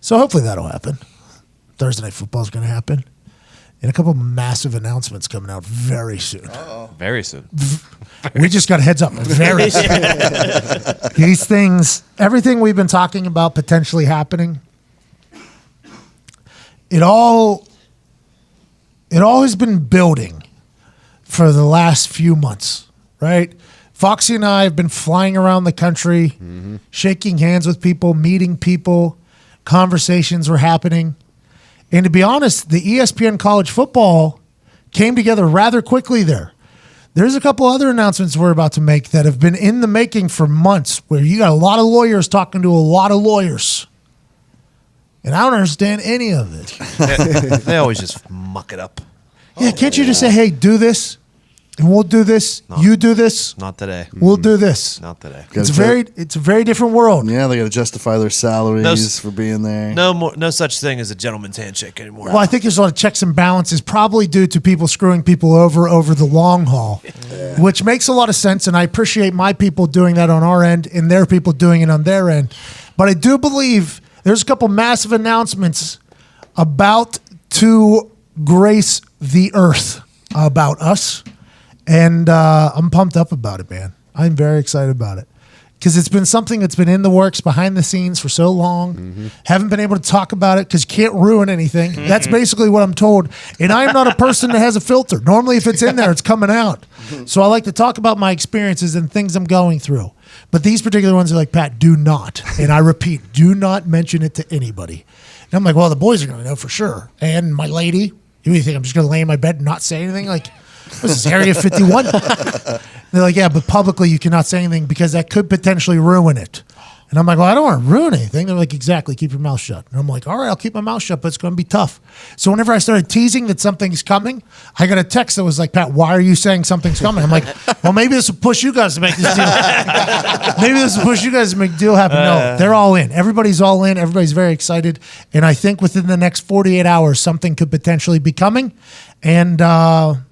So hopefully that'll happen. Thursday Night Football is going to happen. And a couple of massive announcements coming out very soon. Very soon. We just got a heads up. Very soon. These things, everything we've been talking about potentially happening, it all has been building for the last few months, right? Foxy and I have been flying around the country, shaking hands with people, meeting people, conversations were happening. And to be honest, the ESPN college football came together rather quickly there. There's a couple other announcements we're about to make that have been in the making for months, where you got a lot of lawyers talking to a lot of lawyers. And I don't understand any of it. They always just muck it up. Yeah, can't you just say, hey, do this, and we'll do this, you do this, Not today. we'll do this. Not today. It's a very different world. Yeah, they got to justify their salaries for being there. No such thing as a gentleman's handshake anymore. Well, I think there's a lot of checks and balances, probably due to people screwing people over the long haul, which makes a lot of sense, and I appreciate my people doing that on our end and their people doing it on their end. But I do believe there's a couple massive announcements about to grace the earth about us, and I'm pumped up about it, man. I'm very excited about it because it's been something that's been in the works behind the scenes for so long. Haven't been able to talk about it because you can't ruin anything. That's basically what I'm told, and I'm not a person that has a filter. Normally, if it's in there, it's coming out. So I like to talk about my experiences and things I'm going through. But these particular ones are like, Pat, do not, and I repeat, do not mention it to anybody. And I'm like, well, the boys are going to know for sure. And my lady, do you think I'm just going to lay in my bed and not say anything? Like, this is Area 51. They're like, yeah, but publicly you cannot say anything because that could potentially ruin it. And I'm like, well, I don't want to ruin anything. They're like, exactly, keep your mouth shut. And I'm like, all right, I'll keep my mouth shut, but it's going to be tough. So whenever I started teasing that something's coming, I got a text that was like, Pat, why are you saying something's coming? I'm like, well, maybe this will push you guys to make this deal. Maybe this will push you guys to make the deal happen. No, they're all in. Everybody's all in. Everybody's very excited. And I think within the next 48 hours, something could potentially be coming. And I'm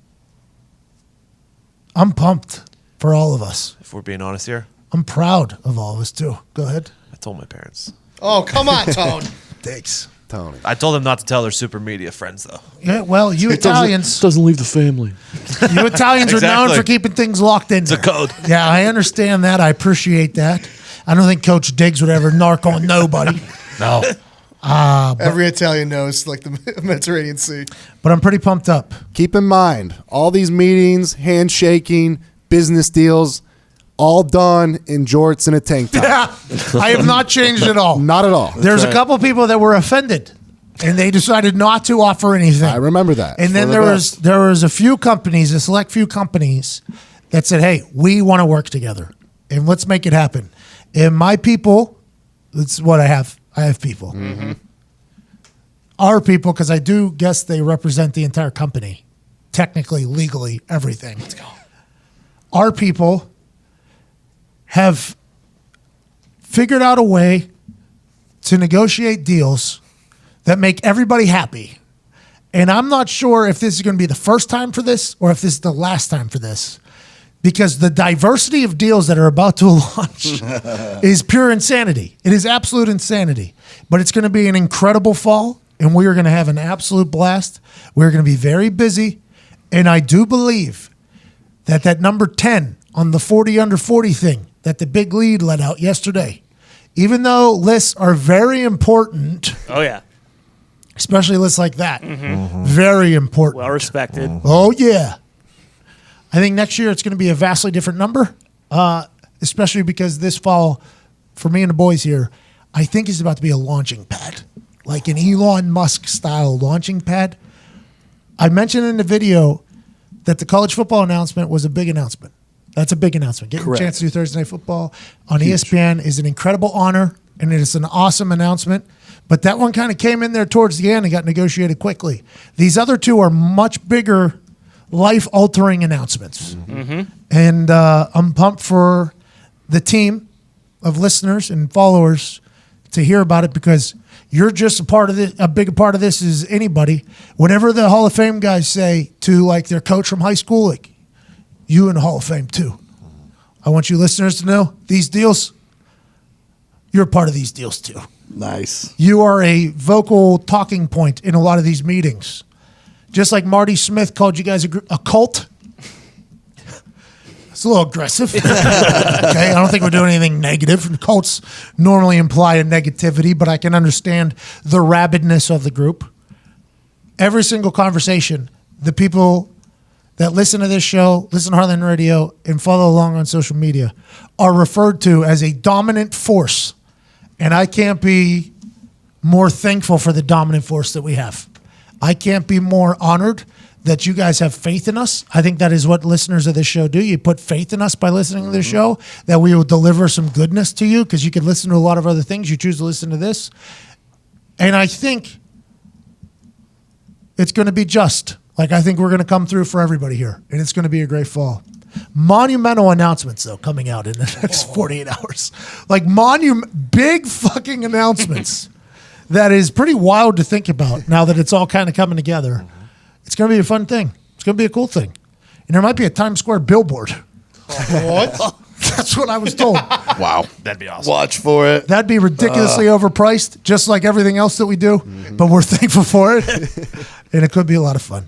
pumped for all of us. If we're being honest here, I'm proud of all of us, too. Go ahead. I told my parents. Oh, come on, Tone. Thanks. Tony. I told them not to tell their super media friends, though. Yeah, well, you Italians Doesn't leave the family. you Italians are known Exactly. for keeping things locked in. It's a code. Yeah, I understand that. I appreciate that. I don't think Coach Diggs would ever narc on nobody. No. Every Italian knows, like the Mediterranean Sea. But I'm pretty pumped up. Keep in mind, all these meetings, handshaking, business deals, all done in jorts and a tank top. Yeah, I have not changed at all. Not at all. There's a couple people that were offended, and they decided not to offer anything. I remember that. And then there was a few companies, a select few companies, that said, "Hey, we want to work together, and let's make it happen." And my people, that's what I have. I have people. Our people, because I do guess they represent the entire company, technically, legally, everything. Let's go. Our people have figured out a way to negotiate deals that make everybody happy. And I'm not sure if this is going to be the first time for this or if this is the last time for this, because the diversity of deals that are about to launch is pure insanity. It is absolute insanity. But it's going to be an incredible fall, and we are going to have an absolute blast. We're going to be very busy, and I do believe that number 10 on the 40 under 40 thing that the big lead let out yesterday, even though lists are very important, Oh, yeah. especially lists like that, very important. Well respected. Oh, yeah. I think next year it's going to be a vastly different number, especially because this fall, for me and the boys here, I think is about to be a launching pad, like an Elon Musk style launching pad. I mentioned in the video that the college football announcement was a big announcement. That's a big announcement. Getting Correct. a chance to do Thursday Night Football on ESPN is an incredible honor, and it is an awesome announcement. But that one kind of came in there towards the end and got negotiated quickly. These other two are much bigger, life-altering announcements. And I'm pumped for the team of listeners and followers to hear about it, because you're just a part of this. A big part of this is anybody. Whenever the Hall of Fame guys say to like their coach from high school, like, you in the Hall of Fame too. I want you listeners to know these deals you're part of these deals too. Nice. You are a vocal talking point in a lot of these meetings. Just like Marty Smith called you guys a cult. It's a little aggressive. Okay, I don't think we're doing anything negative. Cults normally imply a negativity, but I can understand the rabidness of the group. Every single conversation, the people that listen to this show, listen to Heartland Radio, and follow along on social media are referred to as a dominant force. And I can't be more thankful for the dominant force that we have. I can't be more honored that you guys have faith in us. I think that is what listeners of this show do. You put faith in us by listening to this show, that we will deliver some goodness to you, because you could listen to a lot of other things. You choose to listen to this. And I think it's going to be just. Like, I think we're going to come through for everybody here, and it's going to be a great fall. Monumental announcements, though, coming out in the next 48 hours. Like, big fucking announcements that is pretty wild to think about now that it's all kind of coming together. It's going to be a fun thing. It's going to be a cool thing. And there might be a Times Square billboard. What? That's what I was told. Wow. That'd be awesome. Watch for it. That'd be ridiculously overpriced, just like everything else that we do. But we're thankful for it. And it could be a lot of fun.